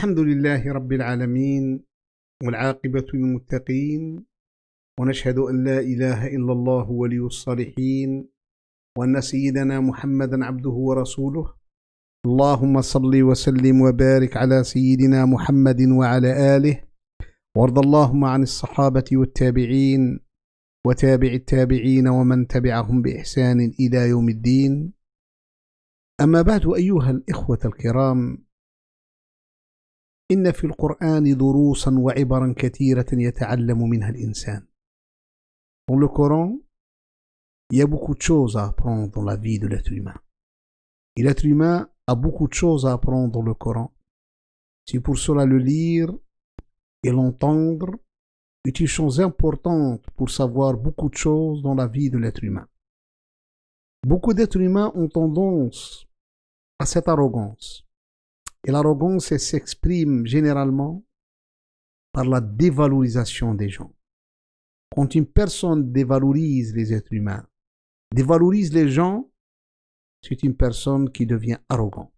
الحمد لله رب العالمين والعاقبة للمتقين ونشهد أن لا إله إلا الله ولي الصالحين وأن سيدنا محمدا عبده ورسوله اللهم صل وسلم وبارك على سيدنا محمد وعلى آله وارض اللهم عن الصحابة والتابعين وتابع التابعين ومن تبعهم بإحسان إلى يوم الدين. أما بعد أيها الإخوة الكرام، إن في القرآن دروسا وعبرا كثيرة يتعلم منها الإنسان. Dans le Coran, il y a beaucoup de choses à apprendre dans la vie de l'être humain. Et l'être humain a beaucoup de choses à apprendre dans le Coran. C'est pour cela le lire et l'entendre est une chose importante pour savoir beaucoup de choses dans la vie de l'être humain. Beaucoup d'êtres humains ont tendance à cette arrogance. Et l'arrogance, elle s'exprime généralement par la dévalorisation des gens. Quand une personne dévalorise les êtres humains, dévalorise les gens, c'est une personne qui devient arrogante.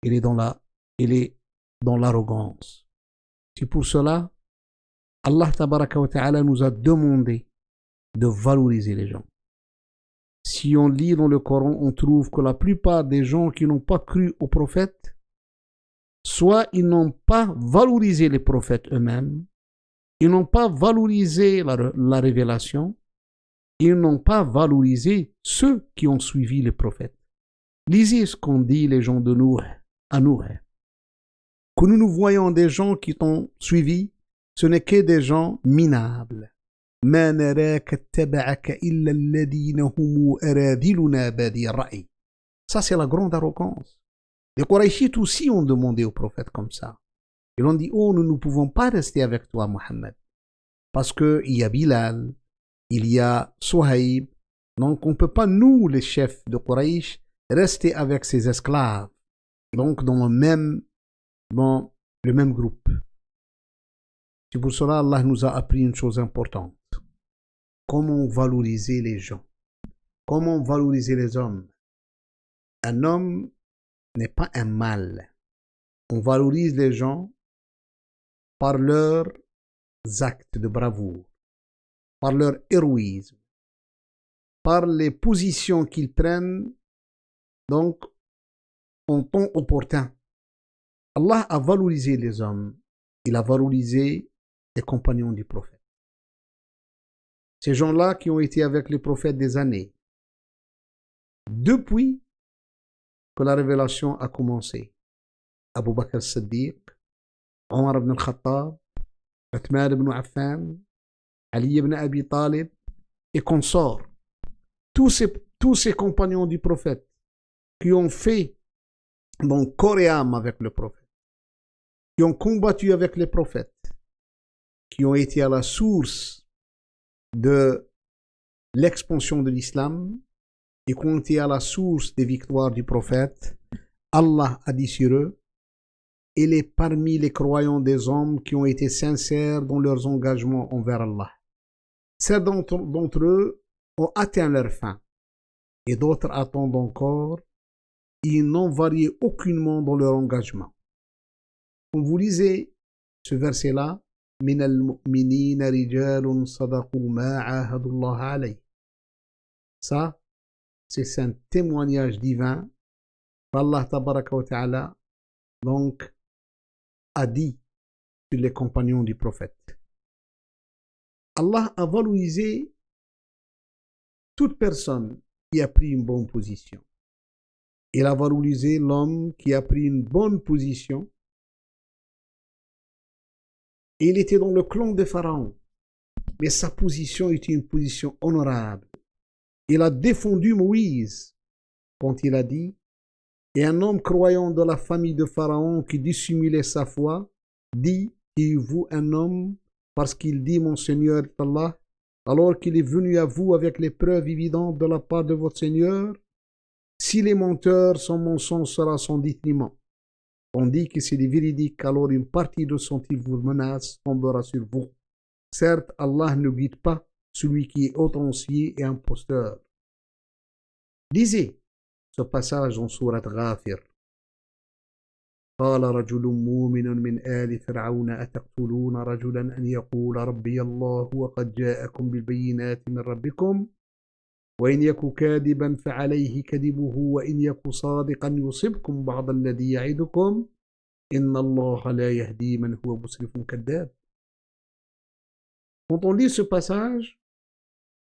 Elle est dans l'arrogance. C'est pour cela, Allah Tabaraka wa Ta'ala nous a demandé de valoriser les gens. Si on lit dans le Coran, on trouve que la plupart des gens qui n'ont pas cru aux prophètes, soit ils n'ont pas valorisé les prophètes eux-mêmes, ils n'ont pas valorisé la révélation, ils n'ont pas valorisé ceux qui ont suivi les prophètes. Lisez ce qu'ont dit les gens de Nouh à Nouh. Que nous voyons des gens qui t'ont suivi, ce n'est que des gens minables. ما نراك اتبعك إلا الذين هم أراذلنا بادي الرأي. Ça, c'est la grande arrogance. Les Qurayshites aussi ont demandé au prophète comme ça. Ils ont dit, oh, nous ne pouvons pas rester avec toi, Mohammed. Parce qu'il y a Bilal, il y a Suhaib. Donc, on ne peut pas, nous, les chefs de Quraysh, rester avec ces esclaves. Donc, dans le même groupe. C'est pour cela Allah nous a appris une chose importante. Comment valoriser les gens? Comment valoriser les hommes? Un homme n'est pas un mâle. On valorise les gens par leurs actes de bravoure, par leur héroïsme, par les positions qu'ils prennent, donc en temps opportun. Allah a valorisé les hommes, il a valorisé les compagnons du prophète. Ces gens-là qui ont été avec les prophètes des années, depuis que la révélation a commencé. Abu Bakr al-Siddiq, Omar ibn al-Khattab, Uthman ibn Affan, Ali ibn Abi Talib et consorts. Tous ces compagnons du prophète qui ont fait donc corps et âme avec le prophète, qui ont combattu avec les prophètes, qui ont été à la source de l'expansion de l'islam et qui ont été à la source des victoires du prophète, Allah a dit sur eux, il est parmi les croyants des hommes qui ont été sincères dans leurs engagements envers Allah. Certains d'entre eux ont atteint leur fin et d'autres attendent encore. Ils n'ont varié aucunement dans leur engagement. Quand vous lisez ce verset-là, من المؤمنين رجال صدقوا ما عاهدوا الله عليه. Ça, c'est un témoignage divin qu'Allah Tabaraka wa Ta'ala donc a dit sur les compagnons du prophète. Allah a valorisé toute personne qui a pris une bonne position. Il a valorisé l'homme qui a pris une bonne position. Il était dans le clan de Pharaon, mais sa position était une position honorable. Il a défendu Moïse quand il a dit, et un homme croyant de la famille de Pharaon qui dissimulait sa foi, dit, et vous un homme, parce qu'il dit, mon Seigneur est Allah, alors qu'il est venu à vous avec les preuves évidentes de la part de votre Seigneur, si les menteurs, son mensonge sera son détriment. Tandis que c'est des véridiques, alors une partie de son type vous menace, tombera sur vous. Certes, Allah ne guide pas celui qui est outrancier et imposteur. Lisez ce passage en sourate Ghafir. قال رجل مؤمن من آل فرعون أتقتلون رجلا أن يقول ربي الله وقد جاءكم بالبينات من ربكم وإن يك كاذبا فعليه كذبه وإن يك صادقا يصبكم بعض الذي يعدكم إن الله لا يهدي من هو مسرف كذاب. Quand on lit ce passage,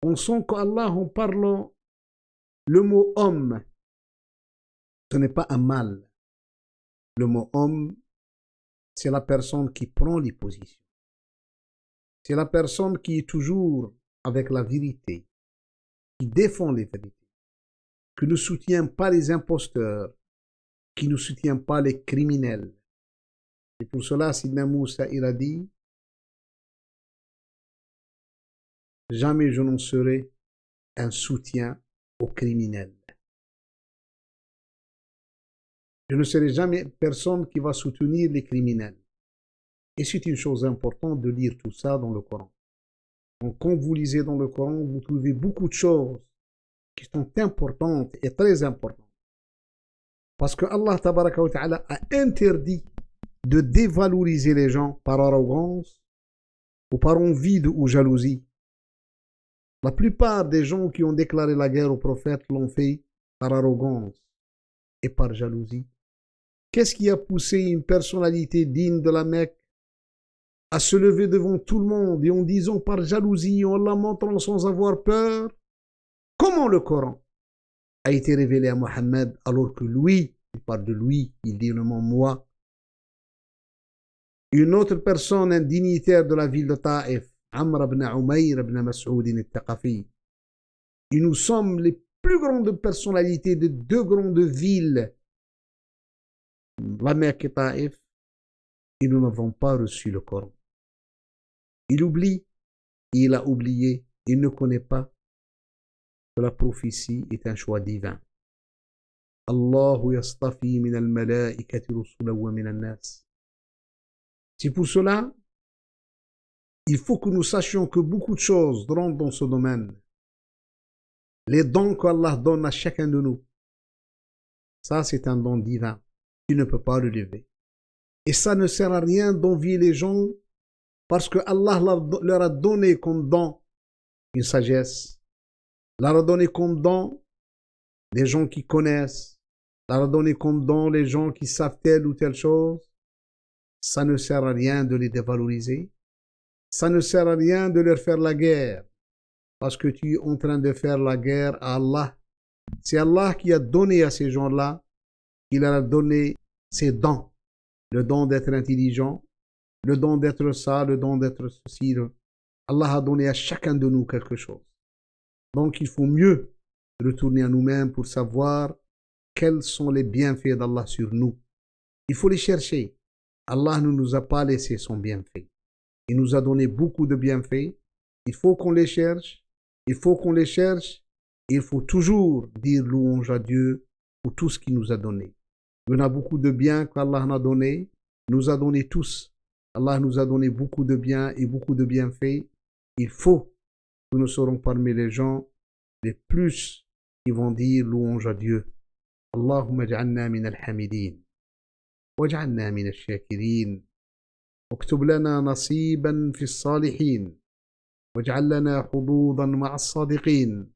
on sent qu'Allah, en parlant le mot homme, ce n'est pas un mal. Le mot homme, c'est la personne qui prend les positions. C'est la personne qui est toujours avec la vérité, qui défend les vérités, qui ne soutient pas les imposteurs, qui ne soutient pas les criminels. Et pour cela, Sidna Moussa, il a dit, jamais je n'en serai un soutien aux criminels. Je ne serai jamais personne qui va soutenir les criminels. Et c'est une chose importante de lire tout ça dans le Coran. Donc, quand vous lisez dans le Coran, vous trouvez beaucoup de choses qui sont importantes et très importantes. Parce que Allah Tabaraka wa Ta'ala a interdit de dévaloriser les gens par arrogance ou par envie ou jalousie. La plupart des gens qui ont déclaré la guerre au prophète l'ont fait par arrogance et par jalousie. Qu'est-ce qui a poussé une personnalité digne de la Mecque à se lever devant tout le monde et en disant par jalousie, en lamentant sans avoir peur? Comment le Coran a été révélé à Mohammed alors que lui, il parle de lui, il dit le nom moi. Une autre personne, un dignitaire de la ville de Taïf, Amr ibn Umayr ibn Mas'ud al-Thaqafi. Et nous sommes les plus grandes personnalités de deux grandes villes, la Mecque et Taïf, et nous n'avons pas reçu le Coran. Il oublie, il a oublié, il ne connaît pas que la prophétie est un choix divin. Allahu yastafi min al-malaikati rusula wa min al-nas. C'est pour cela, il faut que nous sachions que beaucoup de choses rentrent dans ce domaine. Les dons qu'Allah donne à chacun de nous, ça c'est un don divin. Tu ne peux pas le lever. Et ça ne sert à rien d'envier les gens parce que Allah leur a donné comme don une sagesse, leur a donné comme don des gens qui connaissent, leur a donné comme don les gens qui savent telle ou telle chose. Ça ne sert à rien de les dévaloriser. Ça ne sert à rien de leur faire la guerre parce que tu es en train de faire la guerre à Allah. C'est Allah qui a donné à ces gens-là, il leur a donné ses dons. Le don d'être intelligent, le don d'être ça, le don d'être ceci. Allah a donné à chacun de nous quelque chose. Donc il faut mieux retourner à nous-mêmes pour savoir quels sont les bienfaits d'Allah sur nous. Il faut les chercher. Allah ne nous a pas laissé son bienfait. Il nous a donné beaucoup de bienfaits. Il faut qu'on les cherche. Il faut qu'on les cherche. Il faut toujours dire louange à Dieu pour tout ce qu'il nous a donné. Il y en a beaucoup de biens qu'Allah nous a donné tous. Allah nous a donné beaucoup de biens et beaucoup de bienfaits. Il faut que nous serons parmi les gens les plus qui vont dire louange à Dieu. Allahumma ja'alna min al-hamidin. واجعلنا من الشاكرين واكتب لنا نصيبا في الصالحين واجعل لنا حظوظا مع الصادقين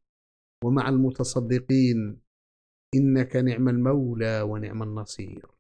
ومع المتصدقين إنك نعم المولى ونعم النصير.